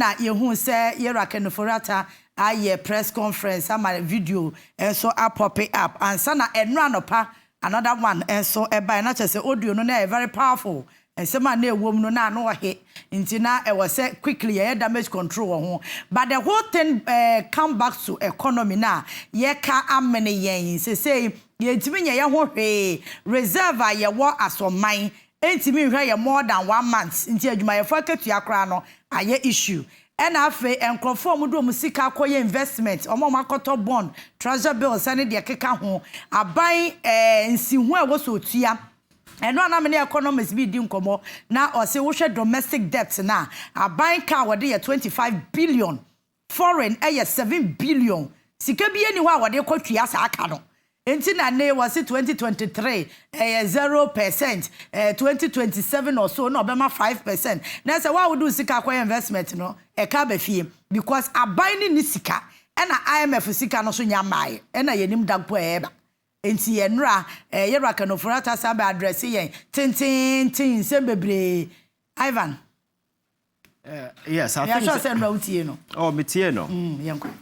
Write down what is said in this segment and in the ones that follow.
ena ye hu se ye Rakenuforata aye press conference ama video so a pop it up and sana enra nopa another one so e by na chese audio no na very powerful and some man na ewom no na no he nti na e was say quickly ye damage control ho but the whole thing come back to economy na ye ka amene yen say ye ntimi nye ye ho hwe reserve ye wo asoman entimi hwe ye more than 1 month nti adwuma ye fo akatua kra no aye issue and afe enkrofo mu do mu sika koye investment omo makoto bond treasure bills ane de keka ho aban nsihu a wo so tua eno na me ne economics bi di nkomo na o se wo hwe domestic debt na aban ka wo de 25 billion foreign 7 billion sika bi eni ho a wo de kotua sa aka no enti na ne was 2023 0%, 2027 or so no obema 5%. Na say why would do sika kwa investment no e ka ba fie because aban ni sika e na IMF sika no so nyamae e na yenim dagpo eba enti ye nra ye Rakenuforata sabe address yen tin sembebre Ivan. Yes, I think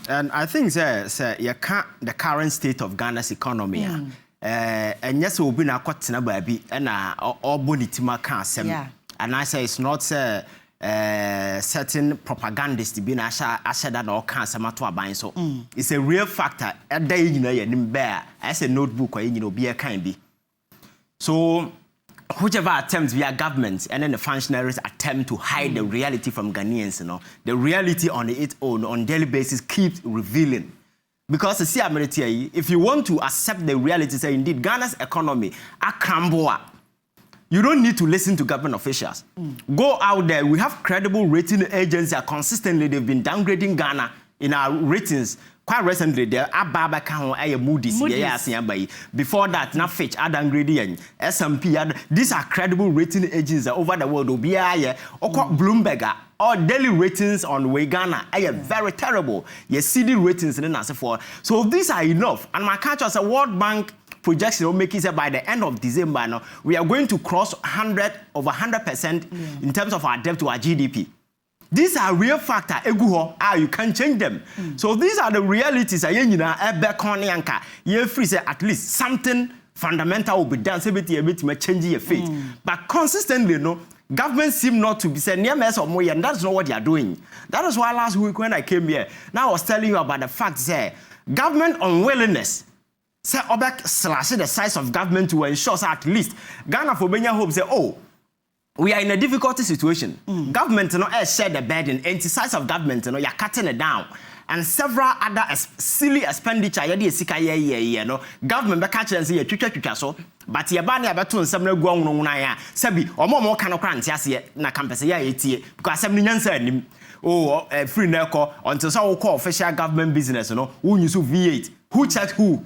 and I think you can't the current state of Ghana's economy and yes will be na kwatena baabi na obonitima kan asem and I say it's not certain propagandist be na asha that all kan asem ato aban so it's a real factor e da yina ye nim bear as a notebook or yina obi e kan bi so whichever attempts via government and then the functionaries attempt to hide the reality from Ghanaians, you know, the reality on its own on daily basis keeps revealing. Because if you want to accept the reality, say indeed Ghana's economy a cramboa, you don't need to listen to government officials. Go out there. We have credible rating agencies. Consistently, they've been downgrading Ghana in our ratings. Quite recently, there Ababa Kahon a Moody's. Before that, na Fitch, downgrading S&P. These are credible rating agencies over the world. OBI, Bloomberg, all daily ratings on Ghana are very terrible. Yes, CD ratings and then for. So these are enough. And my catch as a World Bank projection will make it by the end of December. Now we are going to cross over 100% in terms of our debt to our GDP. These are real factors. You can't change them. So these are the realities. You free say at least something fundamental will be done. So it change your fate. But consistently, no, government seem not to be saying near mess or more, and that's not what they are doing. That is why last week when I came here, now I was telling you about the fact that government unwillingness. Say Obek slash the size of government to ensure at least Ghana for Benya hope say, oh, we are in a difficult situation. Government no share the burden, and the size of government no you're cutting it down. And several other silly expenditure no government be catch and say twitwa so but ye ba na beto nsem na guan no na ya sabi omo ka no kra ntiase na campus ya etie because asem ni nyansa anim oh free na call until so call official government business no who use V8 who check who.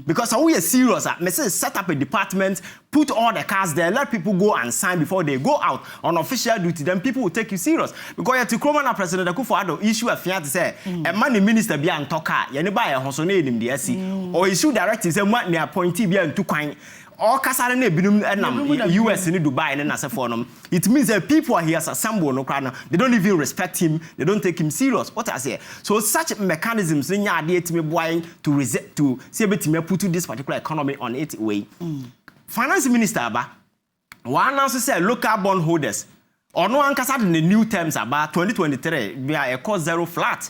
Because we are serious, I say set up a department, put all the cars there, let people go and sign before they go out on official duty. Then people will take you serious. Because you to Kromana President Akufo-Addo issue a fiat say, a money minister be an toka, you never a honsone in the SC, or issue directives and what near appointee be an 2 kind. All Kasarane Binum and US in Dubai and as a forum. It means that people are here as a sambo no crana. They don't even respect him, they don't take him serious. What I say. So such mechanisms in your idea to me boy to see me put this particular economy on its way. Finance Minister Aba one also said local bond holders. Onua Nkasa in the new terms about 2023 we are a cost zero flat.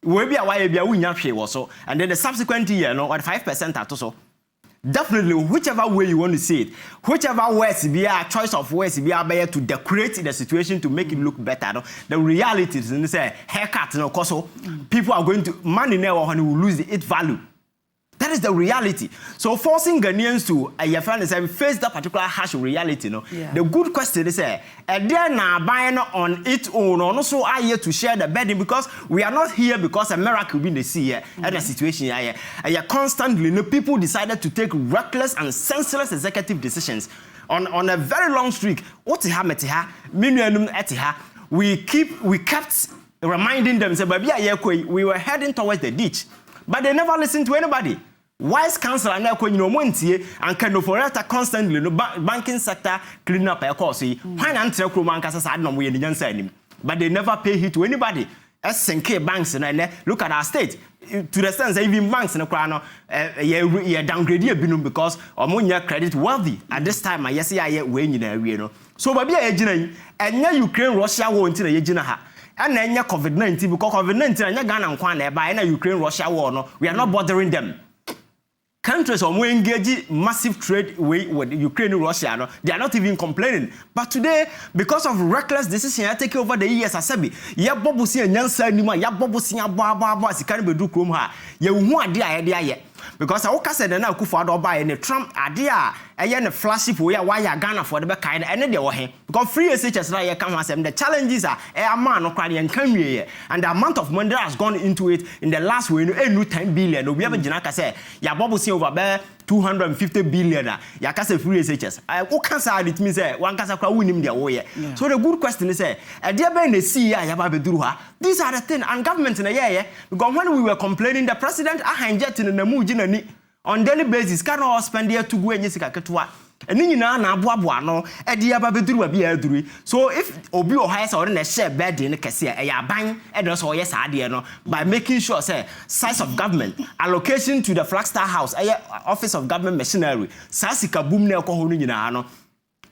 We be a why be a win also and then the subsequent year no at 5% at also. Definitely, whichever way you want to see it, whichever words be a choice of words be a to decorate the situation to make it look better. No? The reality is, they say haircut, no, cause people are going to money now and will lose its value. That is the reality. So forcing Ghanaians to face that particular harsh reality, no. The good question is, they are now buying on its own, or also are here to share the burden because we are not here because a miracle will be the sea and the situation here. And constantly, no, people decided to take reckless and senseless executive decisions on a very long streak. We kept reminding them, say, we were heading towards the ditch. But they never listen to anybody. Wise counsel and Rakenuforata constantly no banking sector clean up a course. Why not tell Kroman Casas no we in but they never pay heed to anybody. SNK banks and look at our state. To the sense that even banks in the crown, downgrade a binum because omonya credit wealthy. At this time, I see I win in a so baby and Ukraine Russia war until a jina. And then COVID-19 because COVID-19 and Ghana and Kwana by Ukraine Russia war. No, we are not bothering them. Countries are more engaged massive trade with Ukraine and Russia. No? They are not even complaining. But today, because of reckless decisions taken over the years, Asabi, ya bobu si nyansa nima, ya bobu si abo sikani bedu krom ha. Ye hu idea. Because I said na Akufo-Addo buy any Trump idea, a flashy for ya why ya Ghana for the kind and they were him. Because free SHS like you come and the challenges are a man or and come here. And the amount of money that has gone into it in the last way, no 10 billion. We have a Janaka say, ya bobu si over there 250 billion. Ya kase free SHS. What can say it means one kasa kwa win him their way. So the good question is dear Ben the see ya babeduha. These are the things and government in a year because when we were complaining the president ahanjet in the mujina on daily basis cannot spend here to go and yesika ketwa. And then na aboa no e dia babeduru abi aduru. So if obi o hire say or na share bed in kese e ya ban e do so yes ade no by making sure say size of government allocation to the Flagstaff House office of government machinery sasika boom na ekoho no nyina no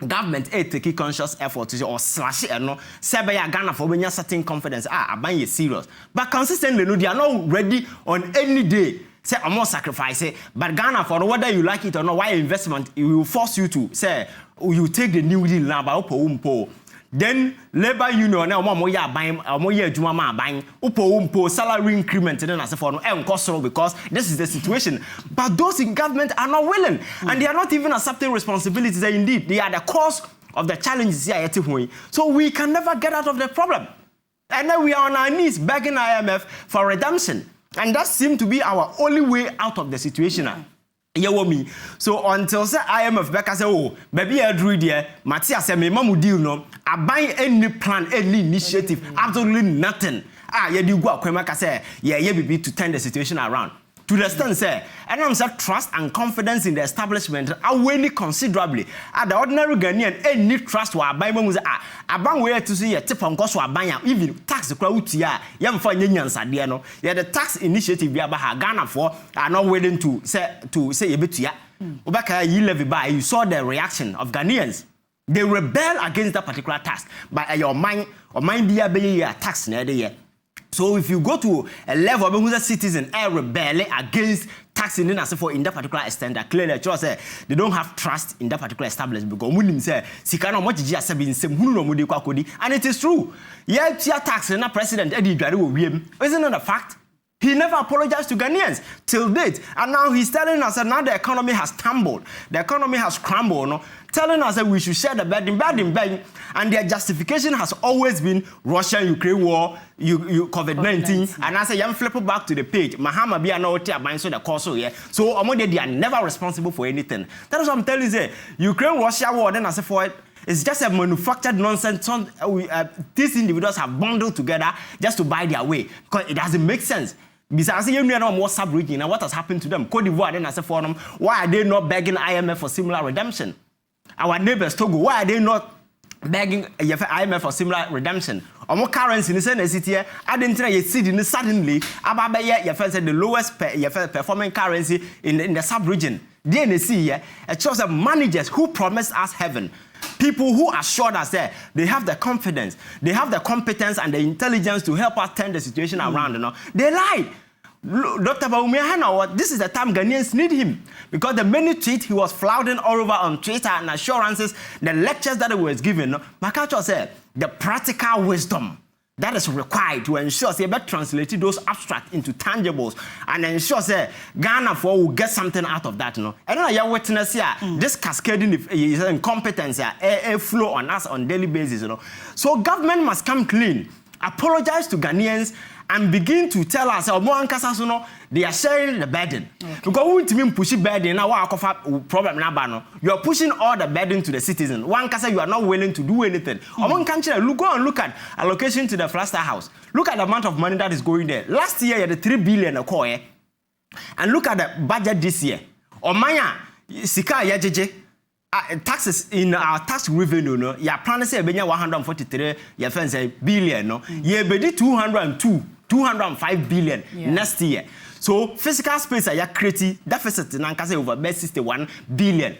government take conscious effort to or slash it no say be ya Ghana for benya certain confidence aban ye serious but consistently no they are not ready on any day. Say I'm more sacrifice it, but Ghana for whether you like it or not, why investment it will force you to say you take the new deal now by then labor union now more buying more juma buying salary increment then as for no because this is the situation. But those in government are not willing and they are not even accepting responsibilities. Indeed, they are the cause of the challenges here. So we can never get out of the problem. And then we are on our knees begging IMF for redemption. And that seemed to be our only way out of the situation. So until say IMF back say oh baby I drew there Matthias say me mamu deal no I buy any plan any initiative absolutely nothing you do go akwema say be to turn the situation around to the extent say and I'm say trust and confidence in the establishment are really considerably at the ordinary Ghanaian any trust wa buy mamu say aban we to see tip on cost wa ban even tax kwa utia ya mfa nyanyansade no the tax initiative bi aba Ghana for are not willing to say yebetua obaka yi levy by you saw the reaction of Ghanaians. They rebel against that particular tax but your mind or mind be a tax na dey. So if you go to a level where the citizen are rebelling against taxing in as for in that particular extent, that clearly say they don't have trust in that particular establishment because munim say sikana much ji asabi nsem hunu no mudi kwakodi and it is true. Yeah, tax na president Eddie Dware wo wiem. Isn't it a fact? He never apologized to Ghanaians till date. And now he's telling us that now the economy has tumbled. The economy has crumbled. No? Telling us that we should share the burden. And their justification has always been Russia-Ukraine war, COVID-19. And I say, I'm flipping back to the page. Mahama be no so the course here. So they are never responsible for anything. That is what I'm telling you. Ukraine-Russia war, then I say for it, it's just a manufactured nonsense. These individuals have bundled together just to buy their way. Because it doesn't make sense. Besides, you know more sub-region and what has happened to them. Cote d'Ivoire, then as a forum, why are they not begging IMF for similar redemption? Our neighbors, Togo, why are they not begging IMF for similar redemption? Or more currency in the same city, I didn't try to see suddenly, you felt the lowest performing currency in the sub-region. DNC, it shows that managers who promised us heaven. People who assured us that they have the confidence, they have the competence and the intelligence to help us turn the situation around. You know? They lied. Dr. Bawumia, this is the time Ghanaians need him. Because the many tweets he was flouting all over on Twitter and assurances, the lectures that he was given, Makacho said, the practical wisdom that is required to ensure they better translate those abstract into tangibles and ensure Ghana will get something out of that. And then you witness here, this cascading incompetence flow on us on daily basis. So government must come clean, apologize to Ghanaians, and begin to tell us they are sharing the burden. Okay. Because we want to push burden now problem you are pushing all the burden to the citizen. One kasa you are not willing to do anything. Among country, go and look at allocation to the Flagstaff House. Look at the amount of money that is going there. Last year you had the 3 billion and look at the budget this year. Omaya sika yajeje taxes in our tax revenue no ya plan say benya 143 ya fence billion no ye bedi 205 billion next year. So physical space ya create deficit na nka say over 61 billion.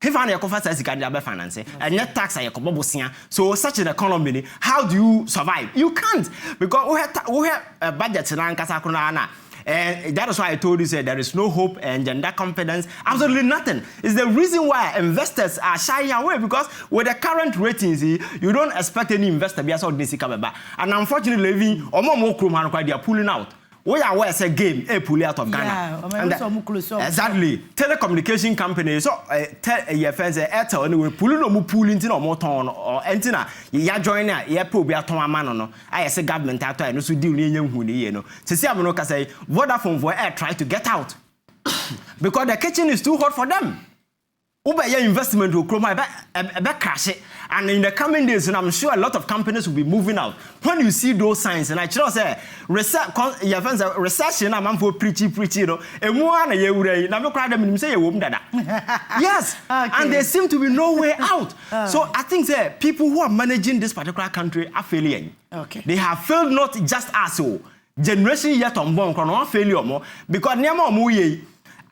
If I confess as you can finance and net tax I so such an economy, how do you survive? You can't, because we have a budget and that is why I told you there is no hope and gender confidence, absolutely nothing. It's the reason why investors are shying away, because with the current ratings, you don't expect any investor to be and unfortunately, they are pulling out. We are where it's a game, pull out of Ghana. Exactly. Telecommunication companies, so your friends, Airtel, and we pull no pull into no more ton or antenna. You join a year pull be a man. I say government after and also deal in you know. To see Amanoka say, Vodafone for air try to get out because the kitchen is too hot for them. Uber your investment will crash it. And in the coming days, and I'm sure a lot of companies will be moving out. When you see those signs, and I just say, recession, I'm for preachy, you know, and one a year, never cried them and say, yes, and there seem to be no way out. So I think that people who are managing this particular country are failing. Okay. They have failed not just us, generation yet on one failure more, because never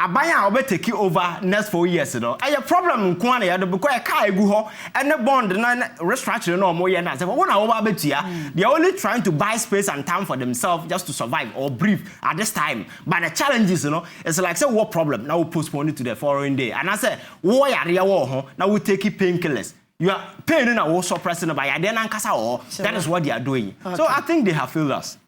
Abaya will take you over next 4 years. I have problem in Kwana because I can't go and the bond restructure no more. They are only trying to buy space and time for themselves just to survive or breathe at this time. But the challenges, it's like say what problem now we postpone it to the following day. And I say, why are you war? Now we take it painkillers. You are paying and also pressing by then and that is what they are doing. Okay. So I think they have failed us.